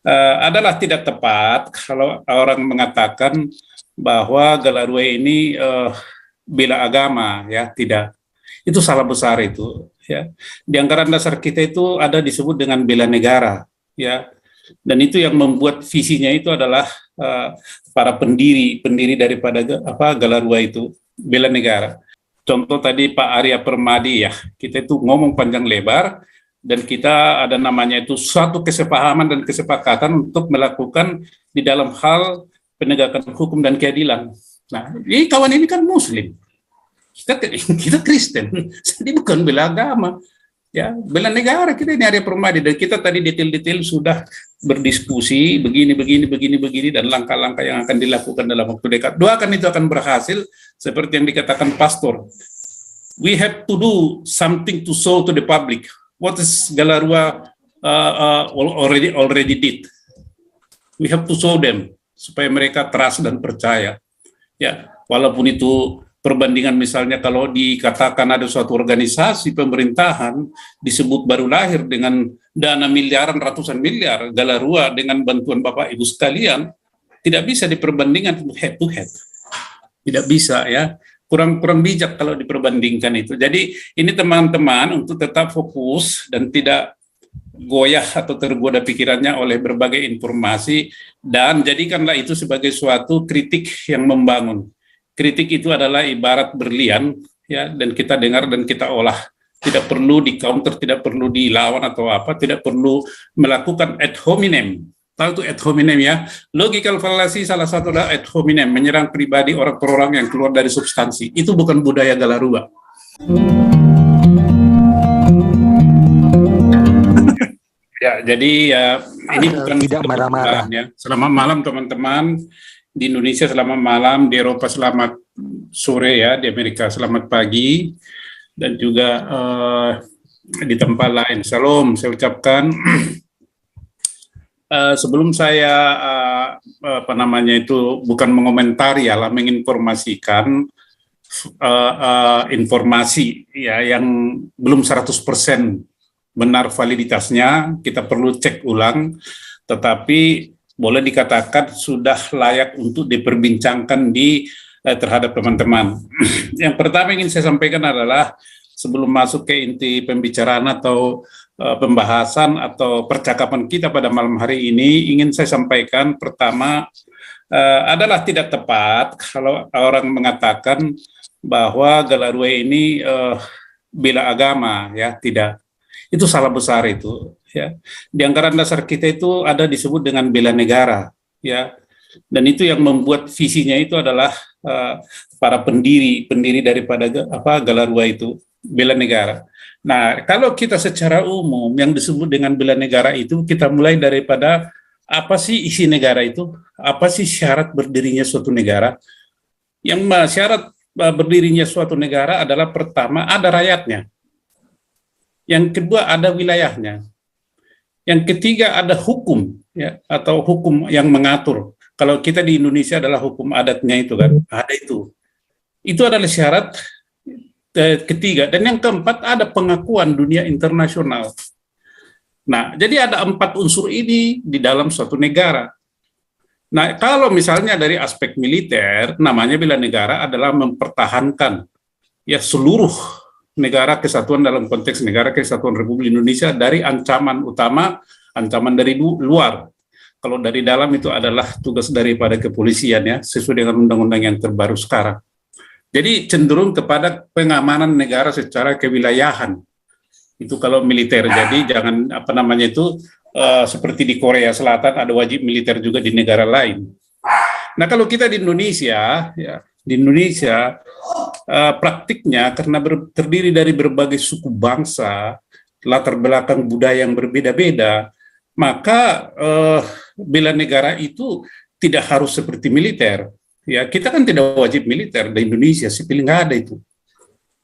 adalah tidak tepat kalau orang mengatakan bahwa Galarua ini bela agama, ya tidak. Itu salah besar itu, ya. Di anggaran dasar kita itu ada disebut dengan bela negara, ya. Dan itu yang membuat visinya itu adalah para pendiri daripada Galarua itu bela negara. Contoh tadi Pak Arya Permadi, ya, kita itu ngomong panjang lebar dan kita ada namanya itu suatu kesepahaman dan kesepakatan untuk melakukan di dalam hal penegakan hukum dan keadilan. Nah, ini kawan ini kan Muslim, kita Kristen, jadi bukan bela agama, ya bela negara kita ini Arya Permadi, dan kita tadi detail-detail sudah berdiskusi begini dan langkah-langkah yang akan dilakukan dalam waktu dekat. Doakan itu akan berhasil seperti yang dikatakan pastor. We have to do something to show to the public what is Galarua already did. We have to show them supaya mereka trust dan percaya. Ya, walaupun itu perbandingan misalnya kalau dikatakan ada suatu organisasi pemerintahan disebut baru lahir dengan dana miliaran, ratusan miliar, Galarua dengan bantuan Bapak Ibu sekalian, tidak bisa diperbandingkan head to head. Tidak bisa, ya. Kurang bijak kalau diperbandingkan itu. Jadi ini teman-teman untuk tetap fokus dan tidak goyah atau tergoda pikirannya oleh berbagai informasi, dan jadikanlah itu sebagai suatu kritik yang membangun. Kritik itu adalah ibarat berlian, ya, dan kita dengar dan kita olah. Tidak perlu di counter, tidak perlu dilawan atau apa, tidak perlu melakukan ad hominem. Tahu itu ad hominem, ya? Logical fallacy salah satu adalah ad hominem, menyerang pribadi orang per orang yang keluar dari substansi. Itu bukan budaya Galarua. Ya, jadi ya ini bukan tidak marah-marah. Ya. Selamat malam teman-teman di Indonesia, selamat malam di Eropa, selamat sore, ya, di Amerika selamat pagi, dan juga di tempat lain. Salam saya ucapkan. Sebelum saya bukan mengomentari, ya, menginformasikan informasi, ya, yang belum 100% benar validitasnya, kita perlu cek ulang, tetapi boleh dikatakan sudah layak untuk diperbincangkan terhadap teman-teman. Yang pertama ingin saya sampaikan adalah sebelum masuk ke inti pembicaraan atau pembahasan atau percakapan kita pada malam hari ini, ingin saya sampaikan pertama adalah tidak tepat kalau orang mengatakan bahwa Galarua ini bela agama, ya tidak. Itu salah besar itu, ya. Di anggaran dasar kita itu ada disebut dengan bela negara, ya. Dan itu yang membuat visinya itu adalah para pendiri daripada Galarua itu bela negara. Nah, kalau kita secara umum yang disebut dengan bela negara itu, kita mulai daripada apa sih isi negara itu? Apa sih syarat berdirinya suatu negara? Yang syarat berdirinya suatu negara adalah pertama ada rakyatnya. Yang kedua ada wilayahnya. Yang ketiga ada hukum, ya, atau hukum yang mengatur. Kalau kita di Indonesia adalah hukum adatnya itu kan, ada itu. Itu adalah syarat ketiga. Dan yang keempat ada pengakuan dunia internasional. Nah, jadi ada 4 unsur ini di dalam suatu negara. Nah, kalau misalnya dari aspek militer, namanya bela negara adalah mempertahankan, ya, seluruh negara kesatuan dalam konteks negara kesatuan Republik Indonesia dari ancaman utama, ancaman dari luar. Kalau dari dalam itu adalah tugas daripada kepolisian, ya, sesuai dengan undang-undang yang terbaru sekarang. Jadi cenderung kepada pengamanan negara secara kewilayahan. Itu kalau militer. Jadi jangan seperti di Korea Selatan ada wajib militer juga di negara lain. Nah, kalau kita di Indonesia, ya, praktiknya karena terdiri dari berbagai suku bangsa, latar belakang budaya yang berbeda-beda, maka bela negara itu tidak harus seperti militer. Ya, kita kan tidak wajib militer di Indonesia, sipil nggak ada itu.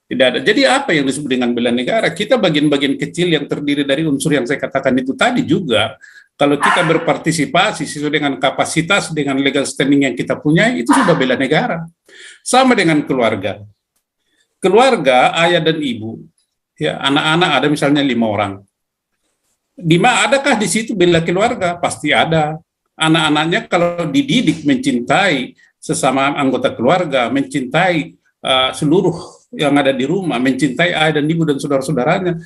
Tidak ada. Jadi apa yang disebut dengan bela negara? Kita bagian-bagian kecil yang terdiri dari unsur yang saya katakan itu tadi juga. Kalau kita berpartisipasi sesuai dengan kapasitas, dengan legal standing yang kita punya, itu sudah bela negara. Sama dengan keluarga. Keluarga, ayah dan ibu, ya, anak-anak ada misalnya 5 orang. Adakah di situ bela keluarga? Pasti ada. Anak-anaknya kalau dididik mencintai sesama anggota keluarga, mencintai seluruh yang ada di rumah, mencintai ayah dan ibu dan saudara-saudaranya.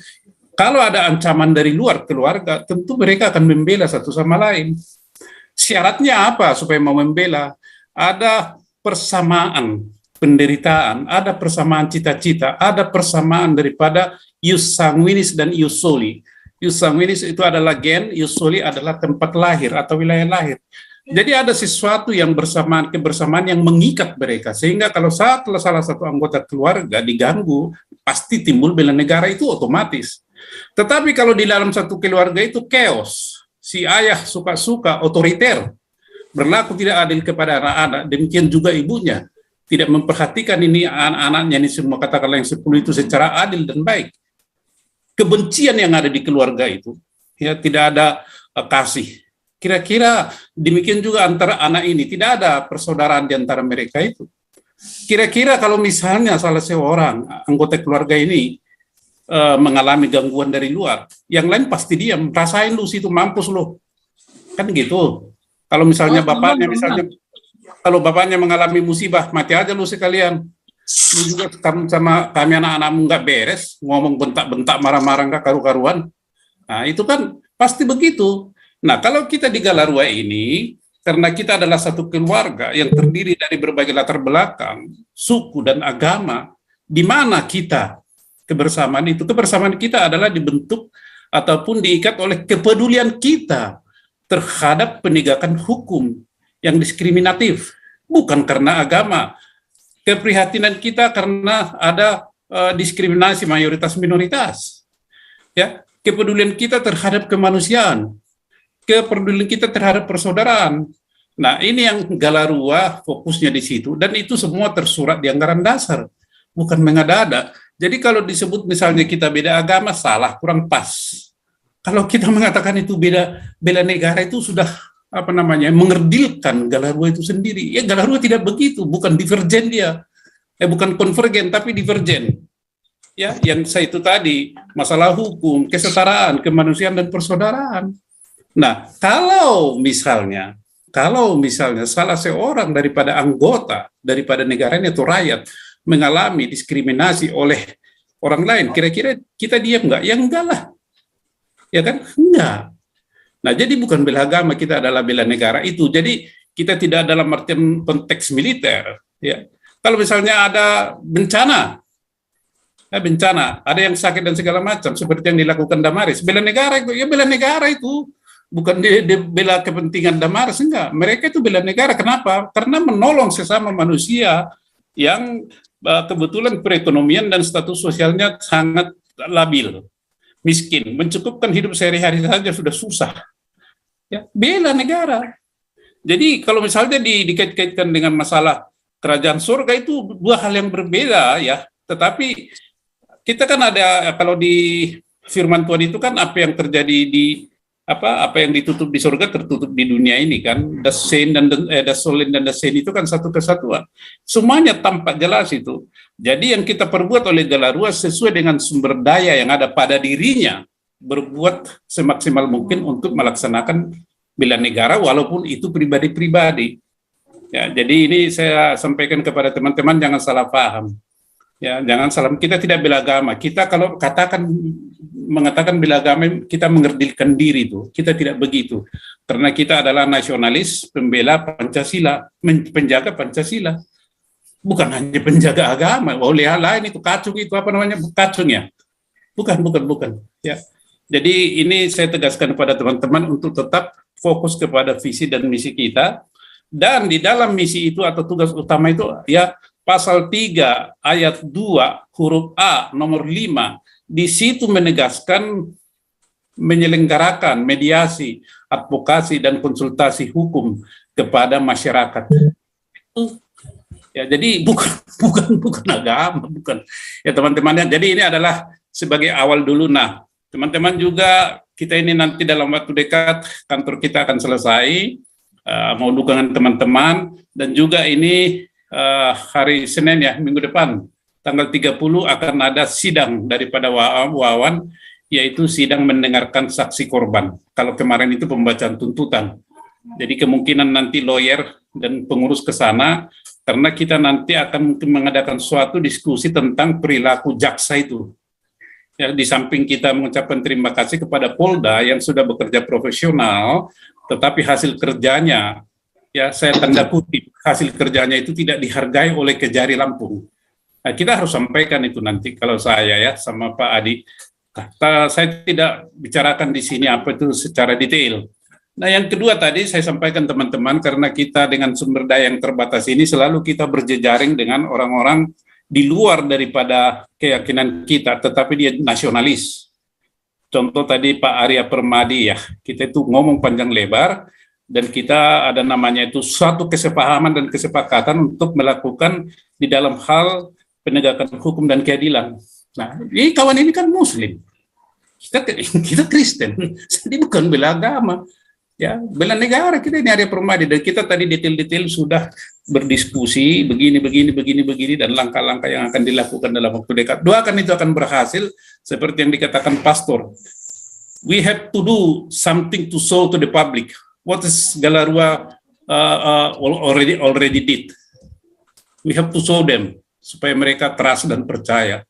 Kalau ada ancaman dari luar keluarga, tentu mereka akan membela satu sama lain. Syaratnya apa supaya mau membela? Ada persamaan penderitaan, ada persamaan cita-cita, ada persamaan daripada ius sanguinis dan ius soli. Ius sanguinis itu adalah gen, ius soli adalah tempat lahir atau wilayah lahir. Jadi ada sesuatu yang kebersamaan yang mengikat mereka, sehingga kalau salah satu anggota keluarga diganggu, pasti timbul bela negara itu otomatis. Tetapi kalau di dalam satu keluarga itu chaos, si ayah suka-suka otoriter, berlaku tidak adil kepada anak-anak, demikian juga ibunya, tidak memperhatikan ini anak-anaknya ini semua, katakanlah yang 10 itu secara adil dan baik. Kebencian yang ada di keluarga itu, ya tidak ada kasih. Kira-kira demikian juga antara anak ini, tidak ada persaudaraan di antara mereka itu. Kira-kira kalau misalnya salah seorang anggota keluarga ini mengalami gangguan dari luar, yang lain pasti diam, rasain lu situ, mampus lu. Kan gitu. Kalau misalnya kalau bapaknya mengalami musibah, mati aja lu sekalian. Lu juga sama kami anak-anakmu nggak beres, ngomong bentak-bentak, marah-marah nggak karu-karuan. Nah itu kan pasti begitu. Nah kalau kita di Galarua ini, karena kita adalah satu keluarga yang terdiri dari berbagai latar belakang, suku dan agama, di mana kita kebersamaan kita adalah dibentuk ataupun diikat oleh kepedulian kita terhadap penegakan hukum yang diskriminatif, bukan karena agama. Keprihatinan kita karena ada diskriminasi mayoritas minoritas. Ya, kepedulian kita terhadap kemanusiaan, kepedulian kita terhadap persaudaraan. Nah, ini yang Galarua fokusnya di situ, dan itu semua tersurat di anggaran dasar, bukan mengada-ada. Jadi kalau disebut misalnya kita beda agama, salah, kurang pas. Kalau kita mengatakan itu bela negara, itu sudah mengerdilkan Galarua itu sendiri. Ya Galarua tidak begitu, bukan divergen dia. Bukan konvergen tapi divergen. Ya, yang saya itu tadi, masalah hukum, kesetaraan, kemanusiaan dan persaudaraan. Nah, kalau misalnya salah seorang daripada anggota daripada negaranya atau rakyat mengalami diskriminasi oleh orang lain, kira-kira kita diam nggak? Ya enggak lah. Ya kan? Enggak. Nah, jadi bukan bela agama, kita adalah bela negara itu. Jadi kita tidak dalam artian konteks militer. Ya. Kalau misalnya ada bencana, ada yang sakit dan segala macam, seperti yang dilakukan Damaris, bela negara itu, ya bela negara itu. Bukan bela kepentingan Damaris, enggak. Mereka itu bela negara. Kenapa? Karena menolong sesama manusia yang kebetulan perekonomian dan status sosialnya sangat labil, miskin, mencukupkan hidup sehari-hari saja sudah susah. Ya, bela negara. Jadi kalau misalnya dikait-kaitkan dengan masalah kerajaan surga, itu dua hal yang berbeda ya. Tetapi kita kan ada, kalau di firman Tuhan itu kan apa yang terjadi di apa yang ditutup di surga tertutup di dunia ini kan. The Saint dan the Solen dan the Saint itu kan satu kesatuan. Semuanya tampak jelas itu. Jadi yang kita perbuat oleh Galarua sesuai dengan sumber daya yang ada pada dirinya, berbuat semaksimal mungkin untuk melaksanakan bela negara walaupun itu pribadi-pribadi. Ya, jadi ini saya sampaikan kepada teman-teman, jangan salah paham. Ya, jangan salah, kita tidak bela agama. Kita kalau mengatakan bela agama, kita mengerdilkan diri itu. Kita tidak begitu. Karena kita adalah nasionalis, pembela Pancasila, penjaga Pancasila. Bukan hanya penjaga agama. Oleh hal lain itu kacung, itu kacung ya. Bukan. Ya. Jadi ini saya tegaskan kepada teman-teman untuk tetap fokus kepada visi dan misi kita. Dan di dalam misi itu atau tugas utama itu ya pasal 3 ayat 2 huruf A nomor 5, di situ menegaskan menyelenggarakan mediasi, advokasi dan konsultasi hukum kepada masyarakat. Ya, jadi bukan agama, bukan. Ya teman-teman, jadi ini adalah sebagai awal dulu. Nah, teman-teman juga, kita ini nanti dalam waktu dekat kantor kita akan selesai, mau dukungan teman-teman, dan juga ini hari Senin ya, minggu depan, tanggal 30 akan ada sidang daripada Wawan yaitu sidang mendengarkan saksi korban. Kalau kemarin itu pembacaan tuntutan. Jadi kemungkinan nanti lawyer dan pengurus ke sana, karena kita nanti akan mungkin mengadakan suatu diskusi tentang perilaku jaksa itu. Ya, di samping kita mengucapkan terima kasih kepada Polda yang sudah bekerja profesional, tetapi hasil kerjanya, ya saya tanda kutip, hasil kerjanya itu tidak dihargai oleh Kejari Lampung. Nah, kita harus sampaikan itu nanti kalau saya ya sama Pak Adi. Saya tidak bicarakan di sini apa itu secara detail. Nah, yang kedua tadi saya sampaikan teman-teman, karena kita dengan sumber daya yang terbatas ini selalu kita berjejaring dengan orang-orang di luar daripada keyakinan kita, tetapi dia nasionalis. Contoh tadi Pak Arya Permadi ya, kita itu ngomong panjang lebar, dan kita ada namanya itu suatu kesepahaman dan kesepakatan untuk melakukan di dalam hal penegakan hukum dan keadilan. Nah, ini kawan ini kan Muslim, kita Kristen, jadi bukan bela agama, ya bela negara. Kita ini Arya Permadi, dan kita tadi detail-detail sudah berdiskusi begini, dan langkah-langkah yang akan dilakukan dalam waktu dekat. Doakan itu akan berhasil, seperti yang dikatakan pastor. We have to do something to show to the public what is Galarua already did. We have to show them supaya mereka trust dan percaya.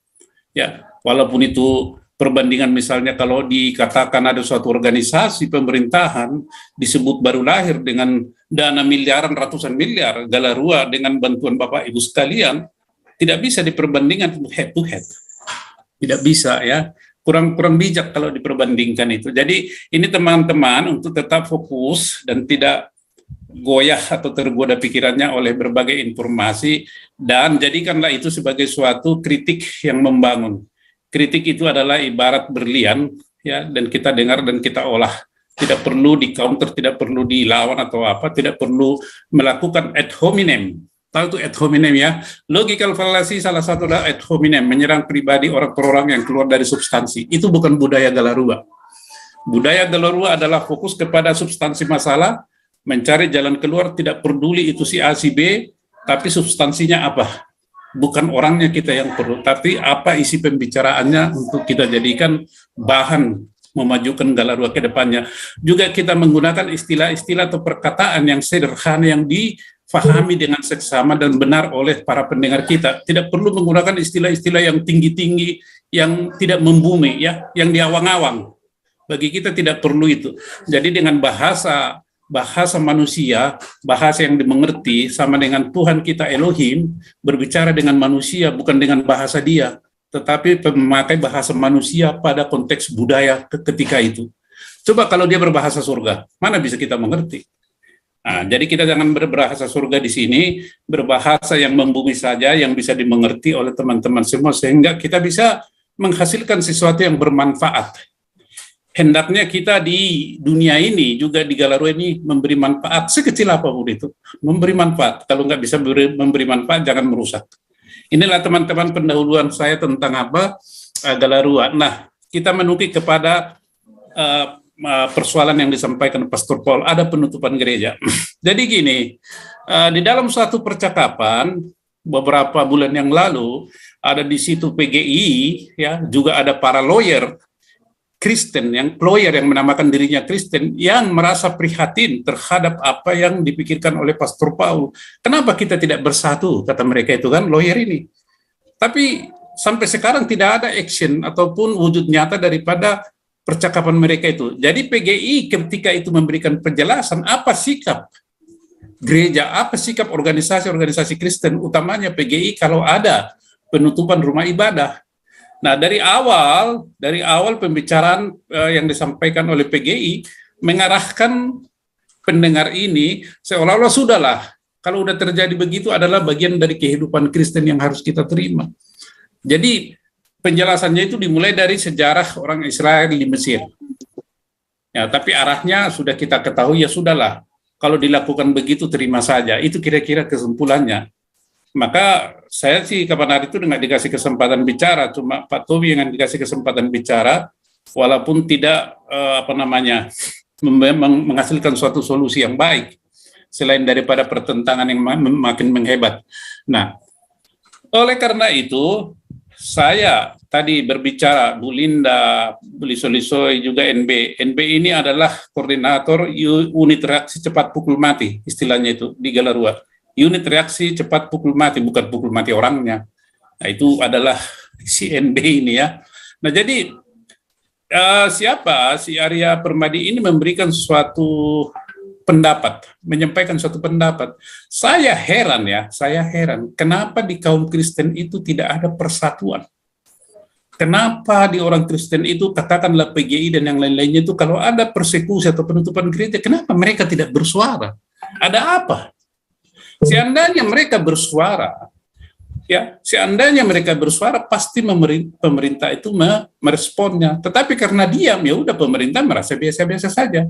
Ya, walaupun itu perbandingan misalnya kalau dikatakan ada suatu organisasi pemerintahan disebut baru lahir dengan dana miliaran, ratusan miliar, Galarua dengan bantuan Bapak Ibu sekalian, tidak bisa diperbandingkan head to head. Tidak bisa ya. Kurang bijak kalau diperbandingkan itu. Jadi ini teman-teman untuk tetap fokus dan tidak goyah atau tergoda pikirannya oleh berbagai informasi, dan jadikanlah itu sebagai suatu kritik yang membangun. Kritik itu adalah ibarat berlian ya, dan kita dengar dan kita olah. Tidak perlu di counter, tidak perlu dilawan atau apa, tidak perlu melakukan ad hominem. Tahu itu ad hominem ya? Logical fallacy salah satu adalah ad hominem, menyerang pribadi orang per orang yang keluar dari substansi. Itu bukan budaya Galarua. Budaya Galarua adalah fokus kepada substansi masalah, mencari jalan keluar, tidak peduli itu si A, si B, tapi substansinya apa? Bukan orangnya kita yang perlu, tapi apa isi pembicaraannya untuk kita jadikan bahan memajukan Galarua ke depannya. Juga kita menggunakan istilah-istilah atau perkataan yang sederhana, yang difahami dengan seksama dan benar oleh para pendengar kita. Tidak perlu menggunakan istilah-istilah yang tinggi-tinggi, yang tidak membumi, ya, yang diawang-awang. Bagi kita tidak perlu itu. Jadi dengan bahasa manusia, bahasa yang dimengerti, sama dengan Tuhan kita Elohim berbicara dengan manusia, bukan dengan bahasa dia, tetapi memakai bahasa manusia pada konteks budaya ketika itu. Coba kalau dia berbahasa surga, mana bisa kita mengerti? Nah, jadi kita jangan berbahasa surga di sini, berbahasa yang membumi saja, yang bisa dimengerti oleh teman-teman semua, sehingga kita bisa menghasilkan sesuatu yang bermanfaat. Hendaknya kita di dunia ini, juga di Galarua ini, memberi manfaat, sekecil apapun itu, memberi manfaat. Kalau nggak bisa memberi manfaat, jangan merusak. Inilah teman-teman pendahuluan saya tentang apa Galarua. Nah, kita menukik kepada persoalan yang disampaikan Pastor Paul, ada penutupan gereja. Jadi gini, di dalam suatu percakapan, beberapa bulan yang lalu, ada di situ PGI, ya, juga ada para lawyer Kristen, lawyer yang menamakan dirinya Kristen, yang merasa prihatin terhadap apa yang dipikirkan oleh Pastor Paul. Kenapa kita tidak bersatu, kata mereka itu kan, lawyer ini. Tapi sampai sekarang tidak ada action ataupun wujud nyata daripada percakapan mereka itu. Jadi PGI ketika itu memberikan penjelasan apa sikap gereja, apa sikap organisasi-organisasi Kristen, utamanya PGI kalau ada penutupan rumah ibadah. Nah, dari awal pembicaraan yang disampaikan oleh PGI mengarahkan pendengar ini seolah-olah sudahlah, kalau udah terjadi begitu adalah bagian dari kehidupan Kristen yang harus kita terima. Jadi penjelasannya itu dimulai dari sejarah orang Israel di Mesir. Ya, tapi arahnya sudah kita ketahui, ya sudahlah, kalau dilakukan begitu terima saja. Itu kira-kira kesimpulannya. Maka saya sih kapan hari itu nggak dikasih kesempatan bicara, cuma Pak Tobi yang dikasih kesempatan bicara, walaupun tidak menghasilkan suatu solusi yang baik, selain daripada pertentangan yang makin menghebat. Nah, oleh karena itu saya tadi berbicara Bu Linda, Bu Liso-Lisoi, juga NB. NB ini adalah koordinator unit reaksi cepat pukul mati, istilahnya itu di Galarua. Unit reaksi cepat pukul mati, bukan pukul mati orangnya. Nah, itu adalah si NB ini ya. Nah, jadi si Arya Permadi ini memberikan suatu pendapat, menyampaikan suatu pendapat. Saya heran kenapa di kaum Kristen itu tidak ada persatuan. Kenapa di orang Kristen itu, katakanlah PGI dan yang lain-lainnya itu, kalau ada persekusi atau penutupan gereja, kenapa mereka tidak bersuara? Ada apa? Seandainya mereka bersuara, pasti pemerintah itu meresponnya. Tetapi karena diam, ya udah pemerintah merasa biasa-biasa saja.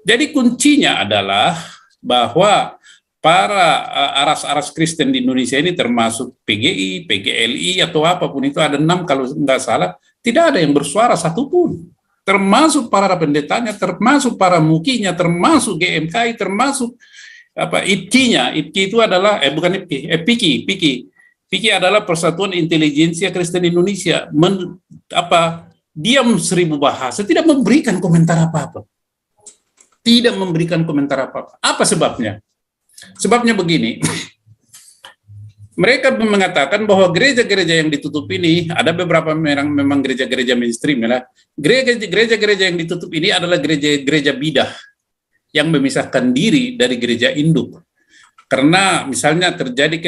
Jadi kuncinya adalah bahwa para aras-aras Kristen di Indonesia ini, termasuk PGI, PGLI atau apapun itu, ada 6 kalau nggak salah, tidak ada yang bersuara satupun. Termasuk para pendetanya, termasuk para mukinya, termasuk GMKI, termasuk IPKI-nya. IPKI itu adalah bukan IPKI, PIKI adalah Persatuan Intelijensia Kristen Indonesia. Diam 1000 bahasa, tidak memberikan komentar apa-apa. Tidak memberikan komentar apa-apa. Apa sebabnya? Sebabnya begini. Mereka mengatakan bahwa gereja-gereja yang ditutup ini, ada beberapa memang gereja-gereja mainstream ya. Gereja-gereja yang ditutup ini adalah gereja-gereja bidah yang memisahkan diri dari gereja induk. Karena misalnya terjadi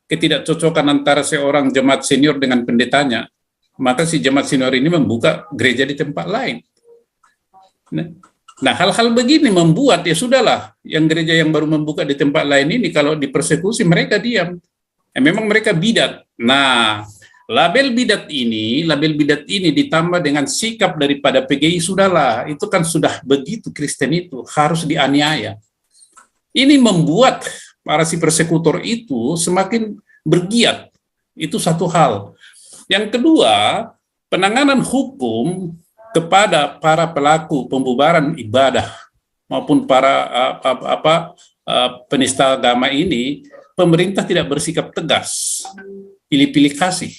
ketidakcocokan antara seorang jemaat senior dengan pendetanya, maka si jemaat senior ini membuka gereja di tempat lain. Nah, hal-hal begini membuat, ya sudahlah, yang gereja yang baru membuka di tempat lain ini kalau dipersekusi mereka diam. Memang mereka bidat. Nah, label bidat ini ditambah dengan sikap daripada PGI, sudahlah, itu kan sudah begitu Kristen itu harus dianiaya. Ini membuat para si persekutor itu semakin bergiat. Itu satu hal. Yang kedua, penanganan hukum kepada para pelaku pembubaran ibadah maupun para penista agama ini, pemerintah tidak bersikap tegas, pilih-pilih kasih.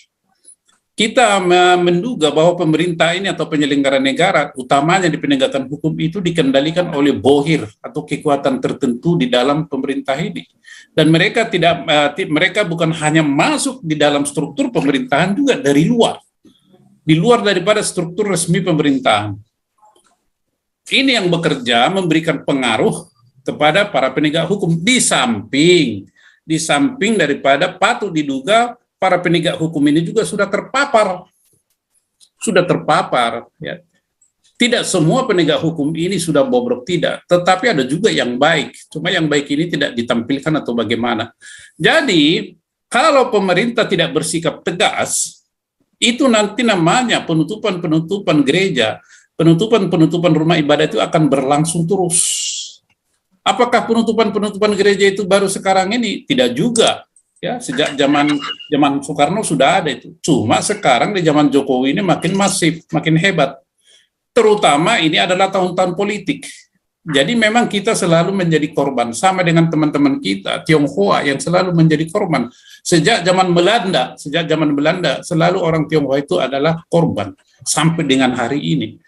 Kita menduga bahwa pemerintah ini atau penyelenggara negara, utamanya di penegakan hukum itu dikendalikan oleh bohir atau kekuatan tertentu di dalam pemerintah ini. Dan mereka bukan hanya masuk di dalam struktur pemerintahan, juga dari luar. Di luar daripada struktur resmi pemerintahan. Ini yang bekerja memberikan pengaruh kepada para penegak hukum, di samping daripada patut diduga para penegak hukum ini juga sudah terpapar ya. Tidak semua penegak hukum ini sudah bobrok, tidak, tetapi ada juga yang baik, cuma yang baik ini tidak ditampilkan atau bagaimana. Jadi kalau pemerintah tidak bersikap tegas, itu nanti namanya penutupan gereja, penutupan rumah ibadah itu akan berlangsung terus. Apakah penutupan gereja itu baru sekarang ini? Tidak juga. Ya, sejak zaman Soekarno sudah ada itu. Cuma sekarang di zaman Jokowi ini makin masif, makin hebat. Terutama ini adalah tahun-tahun politik. Jadi memang kita selalu menjadi korban, sama dengan teman-teman kita Tionghoa yang selalu menjadi korban. Sejak zaman Belanda selalu orang Tionghoa itu adalah korban sampai dengan hari ini.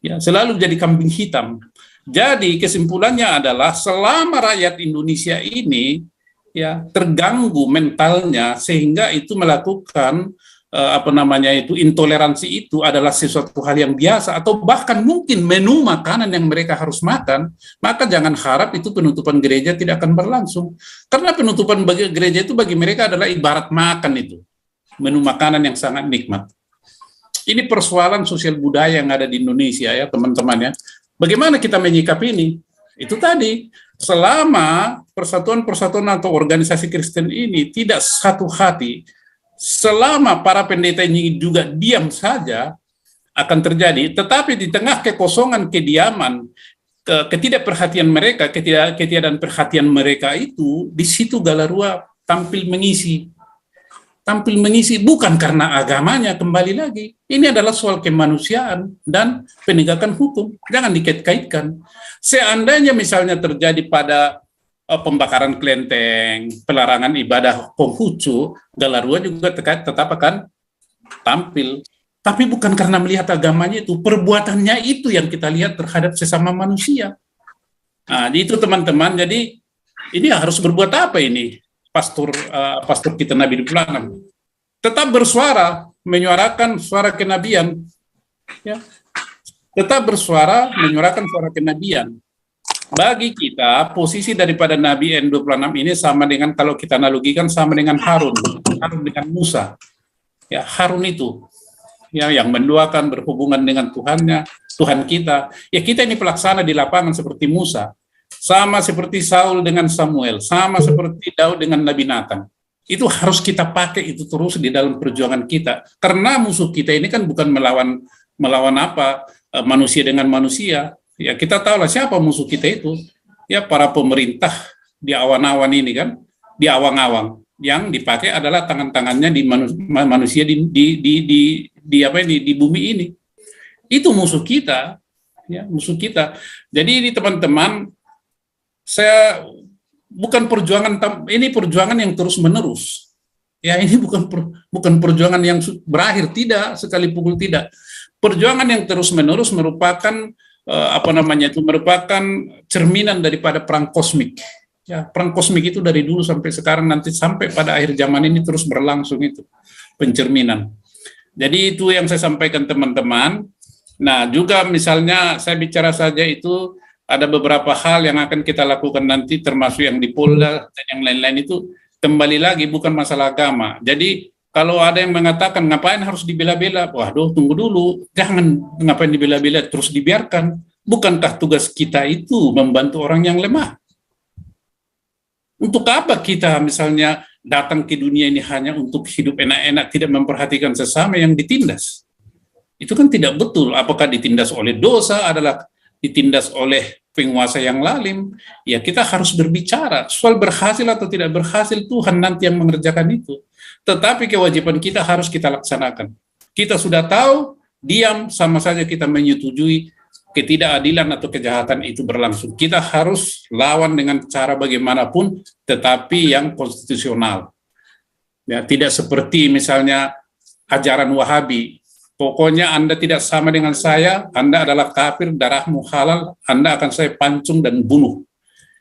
Ya, selalu jadi kambing hitam. Jadi kesimpulannya adalah selama rakyat Indonesia ini ya terganggu mentalnya sehingga itu melakukan intoleransi itu adalah sesuatu hal yang biasa atau bahkan mungkin menu makanan yang mereka harus makan, maka jangan harap itu penutupan gereja tidak akan berlangsung. Karena penutupan gereja itu bagi mereka adalah ibarat makan itu. Menu makanan yang sangat nikmat. Ini persoalan sosial budaya yang ada di Indonesia ya teman-teman ya. Bagaimana kita menyikapi ini? Itu tadi, selama persatuan-persatuan atau organisasi Kristen ini tidak satu hati, selama para pendeta ini juga diam saja, akan terjadi. Tetapi di tengah kekosongan, kediaman, ketidakperhatian mereka, ketiadaan perhatian mereka itu, di situ Galarua tampil mengisi bukan karena agamanya, kembali lagi. Ini adalah soal kemanusiaan dan penegakan hukum. Jangan dikait-kaitkan. Seandainya misalnya terjadi pada pembakaran kelenteng, pelarangan ibadah Konghucu, Galarua juga tetap akan tampil. Tapi bukan karena melihat agamanya itu, perbuatannya itu yang kita lihat terhadap sesama manusia. Nah, itu teman-teman, jadi ini harus berbuat apa ini? Pastor kita Nabi 26. Tetap bersuara, menyuarakan suara kenabian. Ya. Tetap bersuara, menyuarakan suara kenabian. Bagi kita, posisi daripada Nabi N26 ini sama dengan, kalau kita analogikan, sama dengan Harun dengan Musa. Ya, Harun itu ya yang mendoakan, berhubungan dengan Tuhan kita. Ya, kita ini pelaksana di lapangan seperti Musa. Sama seperti Saul dengan Samuel, sama seperti Daud dengan Nabi Nathan. Itu harus kita pakai itu terus di dalam perjuangan kita. Karena musuh kita ini kan bukan melawan manusia dengan manusia. Ya, kita tahu lah siapa musuh kita itu. Ya, para pemerintah di awan-awan ini kan, di awang-awang. Yang dipakai adalah tangan-tangannya di manusia di bumi ini. Itu musuh kita, ya, musuh kita. Jadi ini teman-teman, saya bukan ini perjuangan yang terus menerus. Ya, ini bukan perjuangan yang berakhir, tidak, sekali pukul tidak. Perjuangan yang terus menerus merupakan merupakan cerminan daripada perang kosmik. Ya, perang kosmik itu dari dulu sampai sekarang, nanti sampai pada akhir zaman ini terus berlangsung itu pencerminan. Jadi itu yang saya sampaikan teman-teman. Nah, juga misalnya saya bicara saja itu ada beberapa hal yang akan kita lakukan nanti, termasuk yang di Polda dan yang lain-lain itu kembali lagi bukan masalah agama. Jadi kalau ada yang mengatakan ngapain harus dibela-bela, waduh tunggu dulu, jangan ngapain dibela-bela, terus dibiarkan. Bukankah tugas kita itu membantu orang yang lemah? Untuk apa kita misalnya datang ke dunia ini hanya untuk hidup enak-enak, tidak memperhatikan sesama yang ditindas? Itu kan tidak betul. Apakah ditindas oleh dosa, adalah ditindas oleh penguasa yang lalim? Ya, kita harus berbicara. Soal berhasil atau tidak berhasil, Tuhan nanti yang mengerjakan itu. Tetapi kewajiban kita harus kita laksanakan. Kita sudah tahu, diam sama saja kita menyetujui ketidakadilan atau kejahatan itu berlangsung. Kita harus lawan dengan cara bagaimanapun, tetapi yang konstitusional. Ya, tidak seperti misalnya ajaran Wahabi. Pokoknya Anda tidak sama dengan saya, Anda adalah kafir, darahmu halal, Anda akan saya pancung dan bunuh.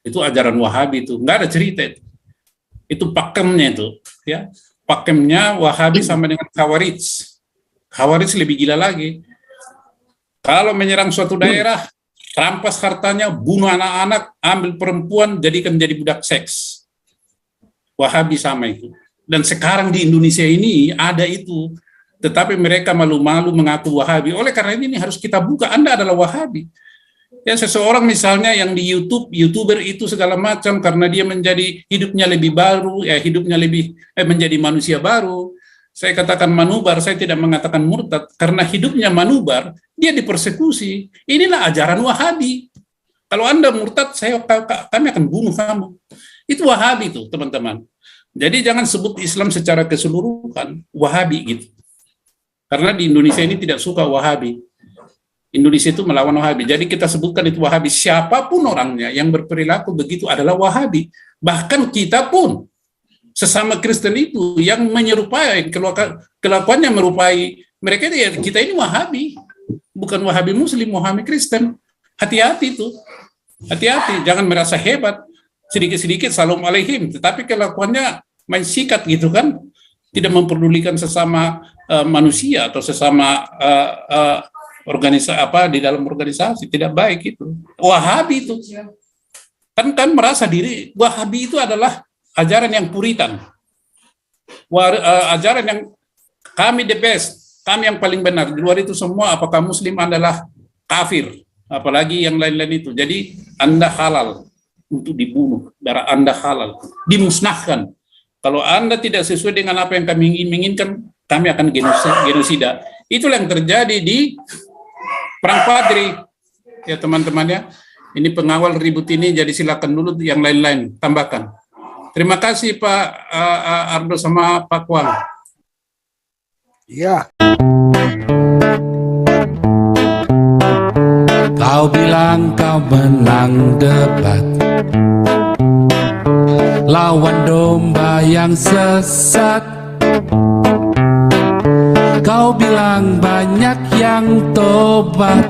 Itu ajaran Wahabi itu, nggak ada cerita itu. Itu pakemnya itu, ya. Pakemnya Wahabi sama dengan Khawarij. Khawarij lebih gila lagi. Kalau menyerang suatu daerah, rampas hartanya, bunuh anak-anak, ambil perempuan, jadikan jadi budak seks. Wahabi sama itu. Dan sekarang di Indonesia ini ada itu. Tetapi mereka malu-malu mengaku Wahabi. Oleh karena ini harus kita buka, Anda adalah Wahabi. Ya, seseorang misalnya yang di YouTube, YouTuber itu segala macam, karena dia menjadi hidupnya lebih baru, ya hidupnya lebih menjadi manusia baru. Saya katakan manubar, saya tidak mengatakan murtad, karena hidupnya manubar, dia dipersekusi. Inilah ajaran Wahabi. Kalau Anda murtad, kami akan bunuh kamu. Itu Wahabi itu, teman-teman. Jadi jangan sebut Islam secara keseluruhan Wahabi gitu. Karena di Indonesia ini tidak suka Wahabi. Indonesia itu melawan Wahabi. Jadi kita sebutkan itu Wahabi. Siapapun orangnya yang berperilaku begitu adalah Wahabi. Bahkan kita pun sesama Kristen itu yang menyerupai kelakuannya merupai mereka, ya kita ini Wahabi, bukan Wahabi Muslim, Wahabi Kristen. Hati-hati itu, hati-hati, jangan merasa hebat, sedikit-sedikit salam alaihim, tetapi kelakuannya main sikat gitu kan, tidak memperdulikan sesama manusia atau sesama organisasi di dalam organisasi, tidak baik itu. Wahabi itu kan merasa diri Wahabi itu adalah ajaran yang puritan, ajaran yang kami the best, kami yang paling benar. Di luar itu semua, apakah Muslim adalah kafir, apalagi yang lain-lain itu. Jadi Anda halal untuk dibunuh, darah Anda halal, dimusnahkan. Kalau Anda tidak sesuai dengan apa yang kami inginkan, kami akan genosida. Itulah yang terjadi di Perang Padri, ya teman-teman ya. Ini pengawal ribut ini, jadi silakan dulu yang lain-lain tambahkan. Terima kasih Pak Ardo sama Pak Kwang. Iya. Kau bilang kau menang debat, lawan domba yang sesat. Kau bilang banyak yang tobat.